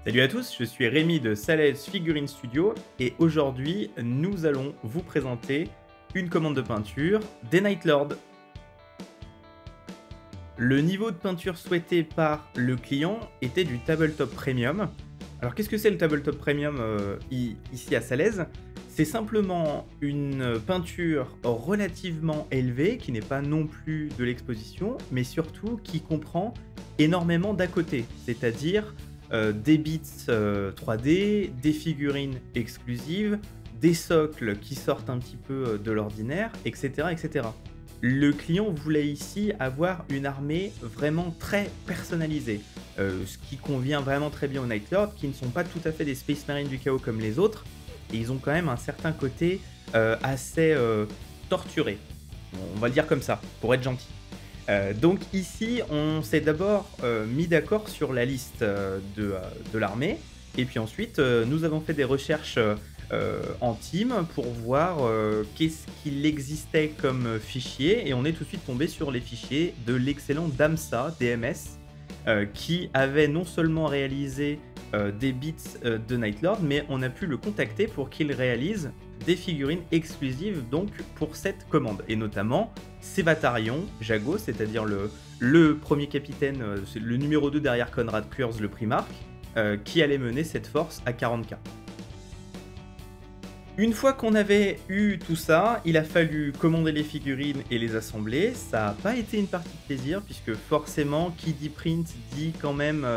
Salut à tous, je suis Rémi de Sales Figurine Studio et aujourd'hui nous allons vous présenter une commande de peinture des Night Lords. Le niveau de peinture souhaité par le client était du Tabletop Premium. Alors qu'est-ce que c'est le Tabletop Premium ici à Salaise? C'est simplement une peinture relativement élevée qui n'est pas non plus de l'exposition mais surtout qui comprend énormément d'à côté, c'est-à-dire des bits 3D, des figurines exclusives, des socles qui sortent un petit peu de l'ordinaire, etc., etc. Le client voulait ici avoir une armée vraiment très personnalisée, ce qui convient vraiment très bien aux Night Lords, qui ne sont pas tout à fait des Space Marines du chaos comme les autres, et ils ont quand même un certain côté assez torturé. On va le dire comme ça, pour être gentil. Donc ici, on s'est d'abord mis d'accord sur la liste de l'armée, et puis ensuite, nous avons fait des recherches en team pour voir qu'est-ce qu'il existait comme fichier, et on est tout de suite tombé sur les fichiers de l'excellent Damsa, DMS, qui avait non seulement réalisé des bits de Night Lord, mais on a pu le contacter pour qu'il réalise des figurines exclusives donc pour cette commande, et notamment Sévatarion Jago, c'est-à-dire le premier capitaine, le numéro 2 derrière Konrad Kurz, le Primarque, qui allait mener cette force à 40K. Une fois qu'on avait eu tout ça, il a fallu commander les figurines et les assembler. Ça n'a pas été une partie de plaisir, puisque forcément, qui dit print dit quand même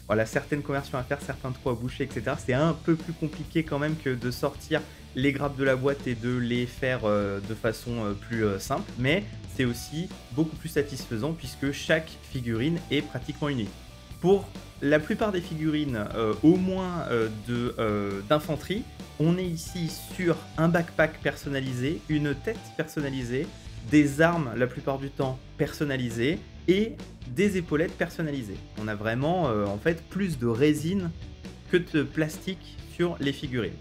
voilà, certaines conversions à faire, certains trous à boucher, etc. C'est un peu plus compliqué quand même que de sortir les grappes de la boîte et de les faire de façon plus simple, mais c'est aussi beaucoup plus satisfaisant puisque chaque figurine est pratiquement unique. Pour la plupart des figurines, au moins d'infanterie, on est ici sur un backpack personnalisé, une tête personnalisée, des armes la plupart du temps personnalisées et des épaulettes personnalisées. On a vraiment en fait plus de résine que de plastique sur les figurines.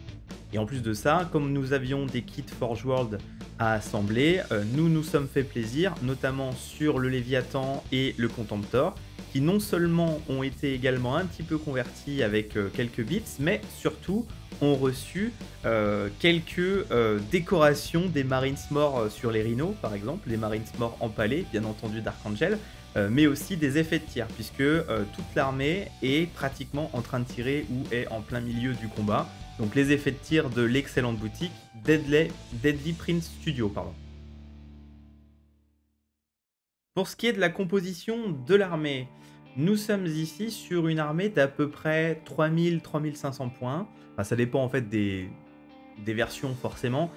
Et en plus de ça, comme nous avions des kits Forge World à assembler, nous nous sommes fait plaisir, notamment sur le Léviathan et le Contemptor, qui non seulement ont été également un petit peu convertis avec quelques bits, mais surtout ont reçu quelques décorations des Marines morts sur les rhinos, par exemple, les Marines morts empalés, bien entendu d'Archangel, mais aussi des effets de tir, puisque toute l'armée est pratiquement en train de tirer ou est en plein milieu du combat. Donc les effets de tir de l'excellente boutique Deadly Print Studio, pardon. Pour ce qui est de la composition de l'armée, nous sommes ici sur une armée d'à peu près 3000-3500 points. Enfin, ça dépend en fait des versions forcément,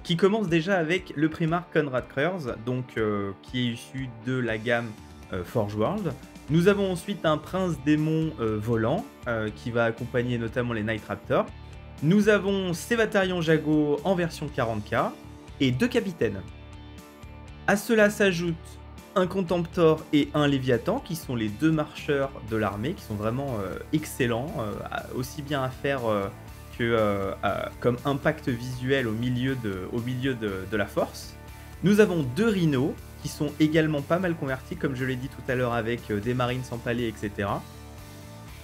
qui commence déjà avec le Primarque Konrad Kurz, donc qui est issu de la gamme Forge World. Nous avons ensuite un prince démon volant qui va accompagner notamment les Night Raptors. Nous avons Sévatarion Jago en version 40K et 2 capitaines. À cela s'ajoute un Contemptor et un Léviathan qui sont les 2 marcheurs de l'armée, qui sont vraiment excellents, aussi bien à faire que comme impact visuel au milieu de la force. Nous avons 2 rhinos qui sont également pas mal convertis, comme je l'ai dit tout à l'heure, avec des marines empalés, etc.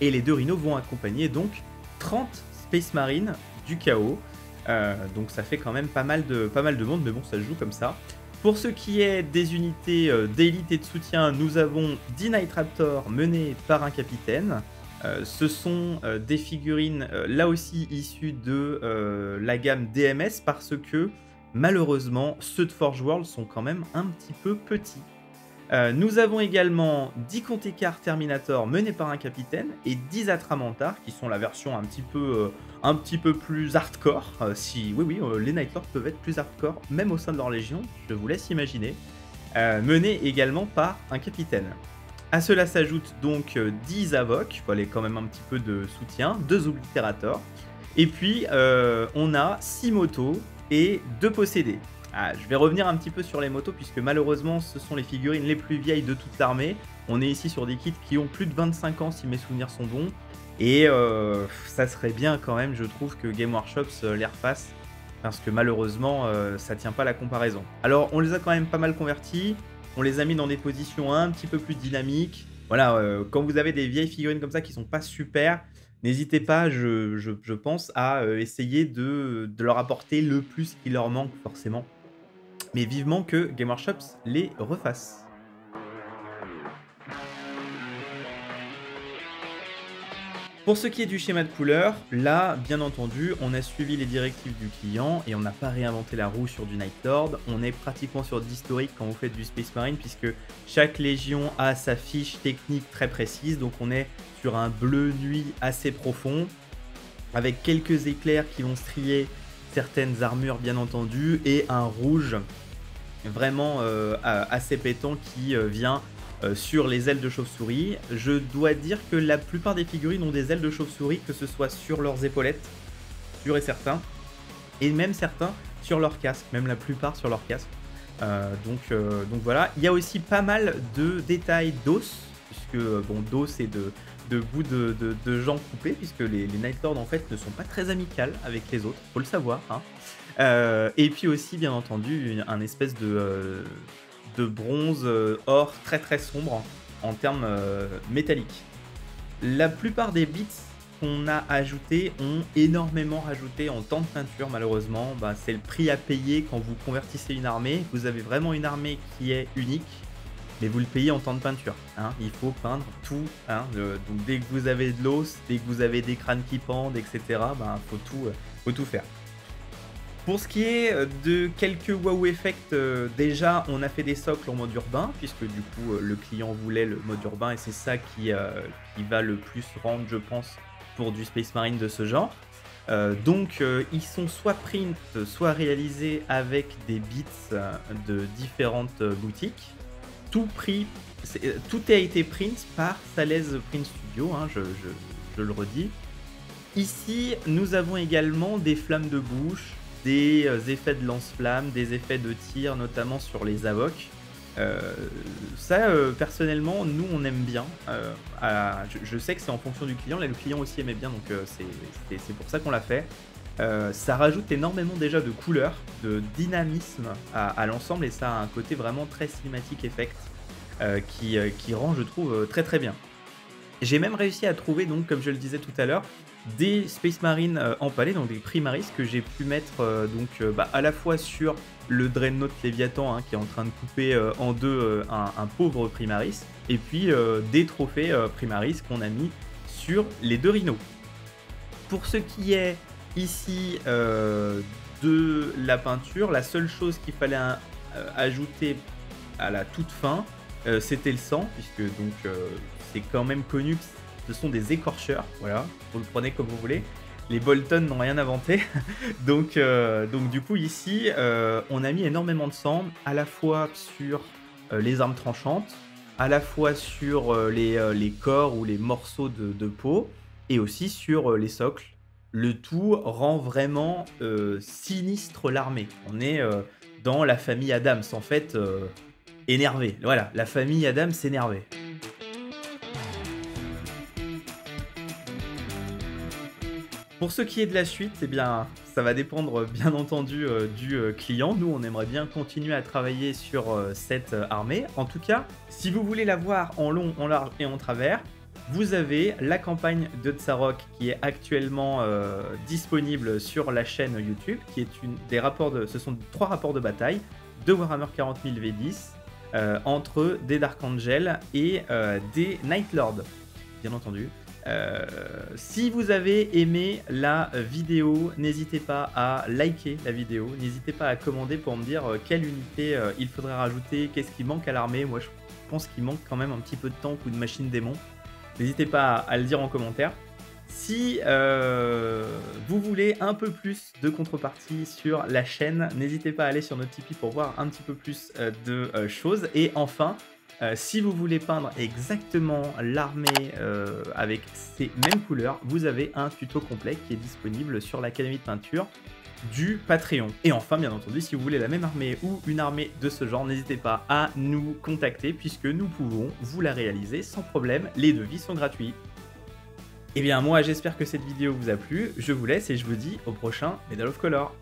Et les 2 rhinos vont accompagner donc 30 Space Marines du chaos. Donc ça fait quand même pas mal de monde, mais bon, ça se joue comme ça. Pour ce qui est des unités d'élite et de soutien, nous avons 10 Night Raptors menés par un capitaine. Ce sont des figurines là aussi issues de la gamme DMS, parce que malheureusement ceux de Forge World sont quand même un petit peu petits. Nous avons également 10 Contekar Terminator menés par un capitaine et 10 Atramantar qui sont la version un petit peu plus hardcore. Les Night Lords peuvent être plus hardcore même au sein de leur légion, je vous laisse imaginer. Menés également par un capitaine. À cela s'ajoute donc 10 Avoc, il fallait quand même un petit peu de soutien, 2 Oblitérators. Et puis on a 6 motos et 2 possédés. Je vais revenir un petit peu sur les motos puisque malheureusement ce sont les figurines les plus vieilles de toute l'armée. On est ici sur des kits qui ont plus de 25 ans si mes souvenirs sont bons. Et ça serait bien quand même, je trouve, que Game Workshops les refasse, parce que malheureusement ça tient pas la comparaison. Alors on les a quand même pas mal convertis, on les a mis dans des positions un petit peu plus dynamiques. Voilà, quand vous avez des vieilles figurines comme ça qui sont pas super, N'hésitez pas, je pense, à essayer de leur apporter le plus qui leur manque forcément. Mais vivement que Game Workshop les refasse. Pour ce qui est du schéma de couleur, là, bien entendu, on a suivi les directives du client et on n'a pas réinventé la roue sur du Night Lord. On est pratiquement sur de l'historique quand vous faites du Space Marine, puisque chaque légion a sa fiche technique très précise. Donc on est sur un bleu nuit assez profond, avec quelques éclairs qui vont strier certaines armures, bien entendu, et un rouge vraiment assez pétant qui vient sur les ailes de chauve-souris. Je dois dire que la plupart des figurines ont des ailes de chauve-souris, que ce soit sur leurs épaulettes, sûr et certain, et même certains sur leur casque, même la plupart sur leur casque. Donc voilà, il y a aussi pas mal de détails d'os, puisque bon, d'os et de bouts de jambes coupées, puisque les Night Lords en fait ne sont pas très amicales avec les autres, faut le savoir, hein. Et puis aussi bien entendu un espèce de bronze or très très sombre en termes métalliques. La plupart des bits qu'on a ajoutés ont énormément rajouté en temps de peinture, malheureusement. Bah, c'est le prix à payer quand vous convertissez une armée. Vous avez vraiment une armée qui est unique, mais vous le payez en temps de peinture, hein. Il faut peindre tout, hein. Donc dès que vous avez de l'os, dès que vous avez des crânes qui pendent, etc., bah, faut tout faire. Pour ce qui est de quelques wow effects, déjà on a fait des socles en mode urbain, puisque du coup le client voulait le mode urbain et c'est ça qui va le plus rendre, je pense, pour du Space Marine de ce genre. Donc ils sont soit print, soit réalisés avec des bits de différentes boutiques. Tout a été print par Sales Print Studio, hein, je le redis. Ici, nous avons également des flammes de bouche, des effets de lance-flammes, des effets de tir, notamment sur les avocs. Personnellement, nous, on aime bien. Je sais que c'est en fonction du client. Là, le client aussi aimait bien, donc c'est pour ça qu'on l'a fait. Ça rajoute énormément déjà de couleurs, de dynamisme à l'ensemble, et ça a un côté vraiment très cinématique effect qui rend, je trouve, très très bien. J'ai même réussi à trouver, donc, comme je le disais tout à l'heure, des Space Marine empalés, donc des Primaris que j'ai pu mettre à la fois sur le Dreadnought Léviathan, hein, qui est en train de couper en deux un pauvre Primaris, et puis des trophées Primaris qu'on a mis sur les deux rhinos. Pour ce qui est ici de la peinture, la seule chose qu'il fallait ajouter à la toute fin, c'était le sang, puisque donc c'est quand même connu que ce sont des écorcheurs, voilà, vous le prenez comme vous voulez. Les Bolton n'ont rien inventé. donc du coup ici, on a mis énormément de sang, à la fois sur les armes tranchantes, à la fois sur les corps ou les morceaux de peau, et aussi sur les socles. Le tout rend vraiment sinistre l'armée. On est dans la famille Adams, en fait, énervé. Voilà, la famille Adams énervée. Pour ce qui est de la suite, eh bien, ça va dépendre bien entendu du client. Nous, on aimerait bien continuer à travailler sur cette armée. En tout cas, si vous voulez la voir en long, en large et en travers, vous avez la campagne de Tsarok qui est actuellement disponible sur la chaîne YouTube, qui est ce sont 3 rapports de bataille de Warhammer 40 000 V10 entre des Dark Angel et des Night Lords, bien entendu. Si vous avez aimé la vidéo, n'hésitez pas à liker la vidéo, n'hésitez pas à commander pour me dire quelle unité il faudrait rajouter, qu'est-ce qui manque à l'armée. Moi je pense qu'il manque quand même un petit peu de tank ou de machine démon. N'hésitez pas à le dire en commentaire. Si vous voulez un peu plus de contrepartie sur la chaîne, n'hésitez pas à aller sur notre Tipeee pour voir un petit peu plus de choses. Et enfin, si vous voulez peindre exactement l'armée avec ces mêmes couleurs, vous avez un tuto complet qui est disponible sur l'académie de peinture du Patreon. Et enfin, bien entendu, si vous voulez la même armée ou une armée de ce genre, n'hésitez pas à nous contacter puisque nous pouvons vous la réaliser sans problème. Les devis sont gratuits. Et bien moi, j'espère que cette vidéo vous a plu. Je vous laisse et je vous dis au prochain Medal of Color.